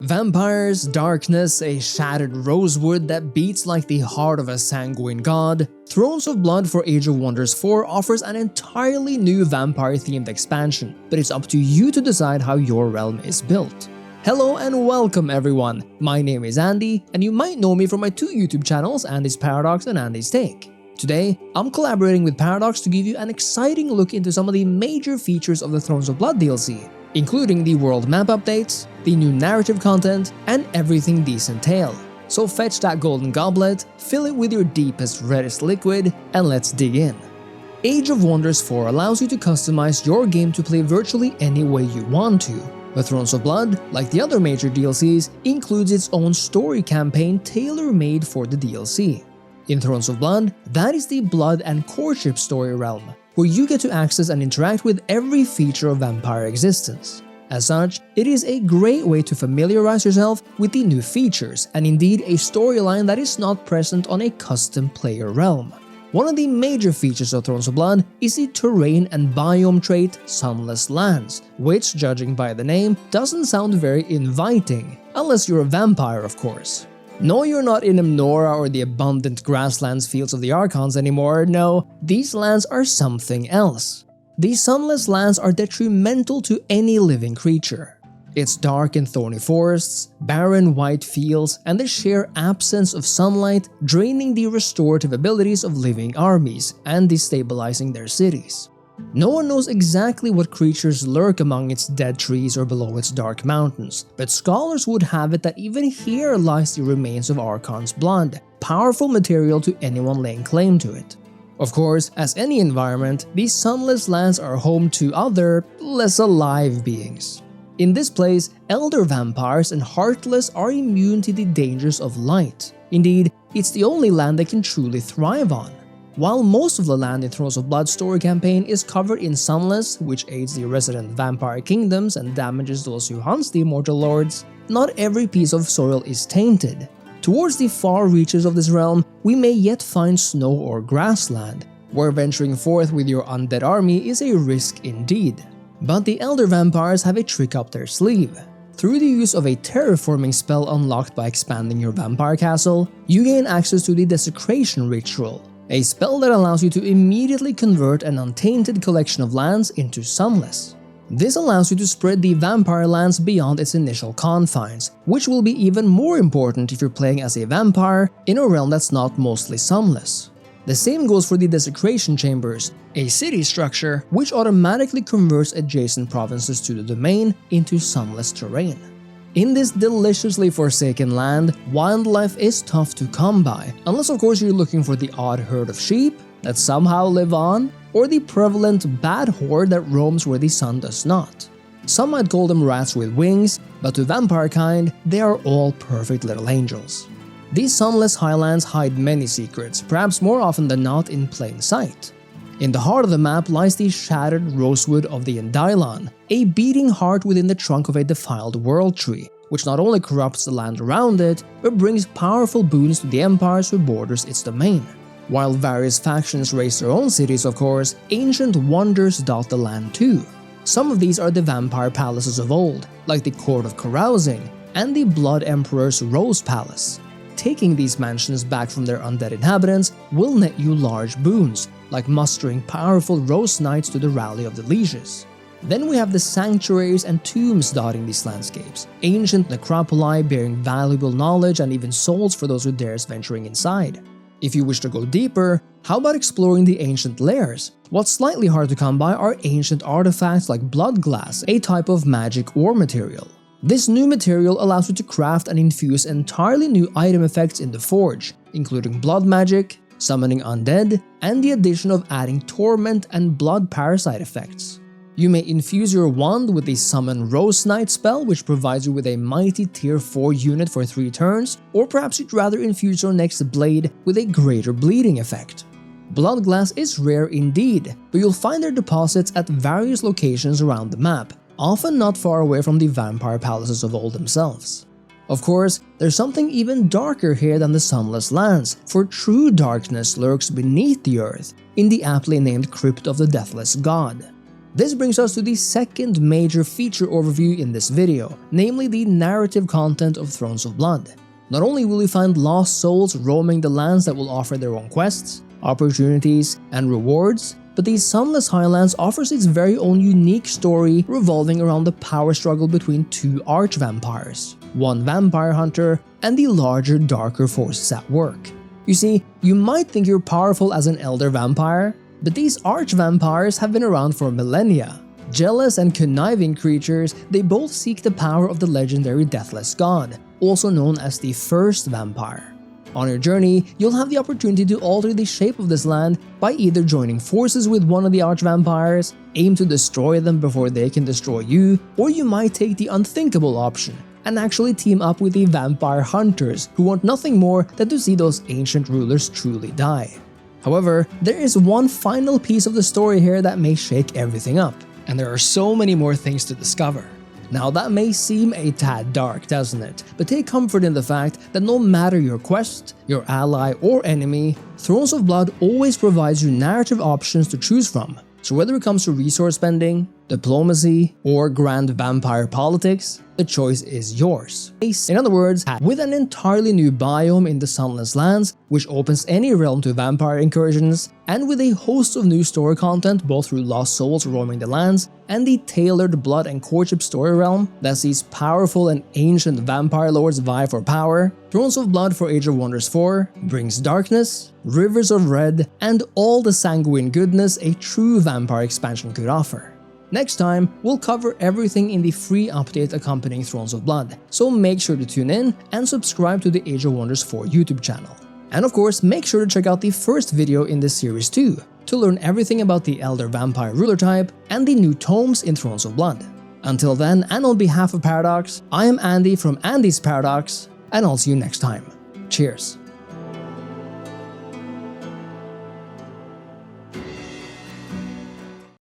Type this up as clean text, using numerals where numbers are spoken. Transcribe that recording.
Vampires, darkness, a shattered rosewood that beats like the heart of a sanguine god, Thrones of Blood for Age of Wonders 4 offers an entirely new vampire-themed expansion, but it's up to you to decide how your realm is built. Hello and welcome everyone, my name is Andy, and you might know me from my two YouTube channels, Andy's Paradox and Andy's Take. Today, I'm collaborating with Paradox to give you an exciting look into some of the major features of the Thrones of Blood DLC, including the world map updates, the new narrative content, and everything these entail. So fetch that golden goblet, fill it with your deepest, reddest liquid, and let's dig in. Age of Wonders 4 allows you to customize your game to play virtually any way you want to. But Thrones of Blood, like the other major DLCs, includes its own story campaign tailor-made for the DLC. In Thrones of Blood, that is the Blood and Courtship story realm, where you get to access and interact with every feature of vampire existence. As such, it is a great way to familiarize yourself with the new features, and indeed a storyline that is not present on a custom player realm. One of the major features of Thrones of Blood is the terrain and biome trait Sunless Lands, which, judging by the name, doesn't sound very inviting, unless you're a vampire of course. No, you're not in Amnora or the abundant grasslands fields of the Archons anymore, no, these lands are something else. These Sunless Lands are detrimental to any living creature. Its dark and thorny forests, barren white fields, and the sheer absence of sunlight draining the restorative abilities of living armies and destabilizing their cities. No one knows exactly what creatures lurk among its dead trees or below its dark mountains, but scholars would have it that even here lies the remains of Archon's blood, powerful material to anyone laying claim to it. Of course, as any environment, these Sunless Lands are home to other, less alive beings. In this place, elder vampires and heartless are immune to the dangers of light. Indeed, it's the only land they can truly thrive on. While most of the land in Thrones of Blood story campaign is covered in Sunless, which aids the resident vampire kingdoms and damages those who hunt the immortal lords, not every piece of soil is tainted. Towards the far reaches of this realm, we may yet find snow or grassland, where venturing forth with your undead army is a risk indeed. But the elder vampires have a trick up their sleeve. Through the use of a terraforming spell unlocked by expanding your vampire castle, you gain access to the Desecration Ritual, a spell that allows you to immediately convert an untainted collection of lands into sunless. This allows you to spread the vampire lands beyond its initial confines, which will be even more important if you're playing as a vampire in a realm that's not mostly sunless. The same goes for the Desecration Chambers, a city structure which automatically converts adjacent provinces to the domain into sunless terrain. In this deliciously forsaken land, wildlife is tough to come by, unless of course you're looking for the odd herd of sheep that somehow live on, or the prevalent bad horde that roams where the sun does not. Some might call them rats with wings, but to vampire kind, they are all perfect little angels. These sunless highlands hide many secrets, perhaps more often than not in plain sight. In the heart of the map lies the shattered rosewood of the Endylon, a beating heart within the trunk of a defiled world tree, which not only corrupts the land around it, but brings powerful boons to the empires who borders its domain. While various factions raise their own cities of course, ancient wonders dot the land too. Some of these are the vampire palaces of old, like the Court of Carousing, and the Blood Emperor's Rose Palace. Taking these mansions back from their undead inhabitants will net you large boons, like mustering powerful Rose Knights to the Rally of the Lieges. Then we have the sanctuaries and tombs dotting these landscapes, ancient necropoli bearing valuable knowledge and even souls for those who dares venturing inside. If you wish to go deeper, how about exploring the ancient lairs? What's slightly hard to come by are ancient artifacts like blood glass, a type of magic ore material. This new material allows you to craft and infuse entirely new item effects in the forge, including blood magic, summoning undead, and the addition of adding torment and blood parasite effects. You may infuse your wand with the Summon Rose Knight spell, which provides you with a mighty tier 4 unit for 3 turns, or perhaps you'd rather infuse your next blade with a greater bleeding effect. Blood glass is rare indeed, but you'll find their deposits at various locations around the map, often not far away from the vampire palaces of old themselves. Of course, there's something even darker here than the Sunless Lands, for true darkness lurks beneath the earth, in the aptly named Crypt of the Deathless God. This brings us to the second major feature overview in this video, namely the narrative content of Thrones of Blood. Not only will you find lost souls roaming the lands that will offer their own quests, opportunities, and rewards, but the Sunless Highlands offers its very own unique story revolving around the power struggle between two arch-vampires, one vampire hunter, and the larger darker forces at work. You see, you might think you're powerful as an elder vampire, but these arch-vampires have been around for millennia. Jealous and conniving creatures, they both seek the power of the legendary deathless god, also known as the First Vampire. On your journey, you'll have the opportunity to alter the shape of this land by either joining forces with one of the arch-vampires, aim to destroy them before they can destroy you, or you might take the unthinkable option and actually team up with the vampire hunters who want nothing more than to see those ancient rulers truly die. However, there is one final piece of the story here that may shake everything up, and there are so many more things to discover. Now that may seem a tad dark, doesn't it? But take comfort in the fact that no matter your quest, your ally or enemy, Thrones of Blood always provides you narrative options to choose from. So whether it comes to resource spending, diplomacy, or grand vampire politics, the choice is yours. In other words, with an entirely new biome in the Sunless Lands, which opens any realm to vampire incursions, and with a host of new story content both through lost souls roaming the lands and the tailored blood and courtship story realm that sees powerful and ancient vampire lords vie for power, Thrones of Blood for Age of Wonders 4 brings darkness, rivers of red, and all the sanguine goodness a true vampire expansion could offer. Next time, we'll cover everything in the free update accompanying Thrones of Blood, so make sure to tune in and subscribe to the Age of Wonders 4 YouTube channel. And of course, make sure to check out the first video in this series too, to learn everything about the Elder Vampire ruler type and the new tomes in Thrones of Blood. Until then, and on behalf of Paradox, I am Andy from Andy's Paradox, and I'll see you next time. Cheers!